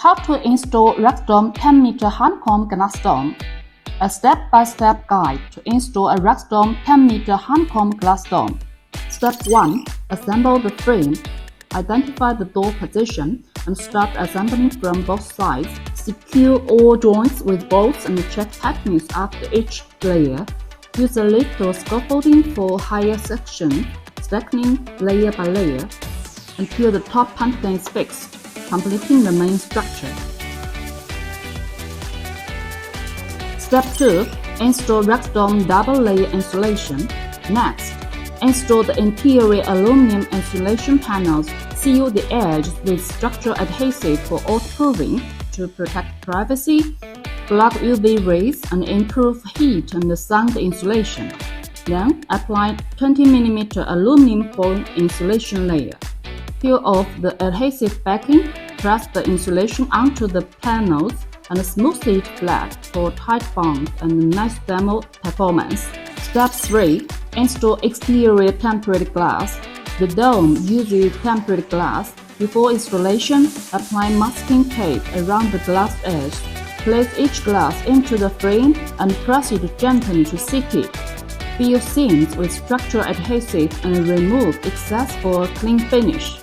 How to install RAXDOME 10m Honeycomb Glass Dome. A step-by-step guide to install a RAXDOME 10m Honeycomb Glass Dome. Step 1. Assemble the frame. Identify the door position and start assembling from both sides. Secure all joints with bolts and check tightness after each layer. Use a lift or scaffolding for higher section, stacking layer by layer, until the top pumpkin is fixed, completing the main structure. Step 2. Install RAXDOME double-layer insulation. Next, install the interior aluminum insulation panels. Seal the edges with structural adhesive for waterproofing to protect privacy, block UV rays, and improve heat and sound insulation. Then, apply 20mm aluminum foil insulation layer. Peel off the adhesive backing, press the insulation onto the panels, and smooth it flat for tight bond and nice thermal performance. Step 3. Install exterior tempered glass. The dome uses tempered glass. Before installation, apply masking tape around the glass edge. Place each glass into the frame and press it gently to seat it. Fill seams with structural adhesive and remove excess for a clean finish.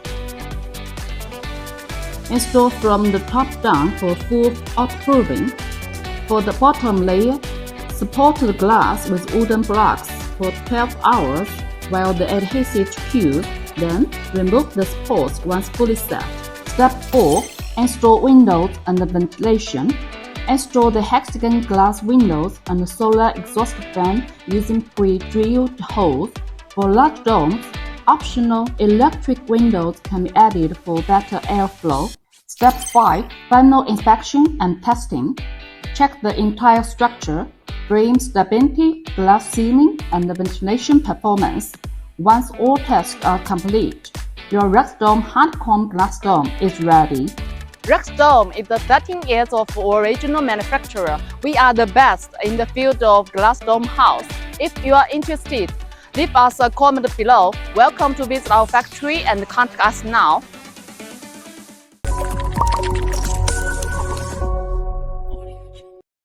Install from the top down for full waterproofing. For the bottom layer, support the glass with wooden blocks for 12 hours while the adhesive cures, then remove the supports once fully set. Step 4. Install windows and ventilation. Install the hexagon glass windows and solar exhaust fan using pre-drilled holes. For large domes, optional electric windows can be added for better airflow. Step 5. Final inspection and testing. Check the entire structure, frame stability, glass sealing, and the ventilation performance. Once all tests are complete, your RAXDOME Honeycomb Glass Dome is ready. RAXDOME is the 13 years of original manufacturer. We are the best in the field of glass dome house. If you are interested, leave us a comment below. Welcome to visit our factory and contact us now.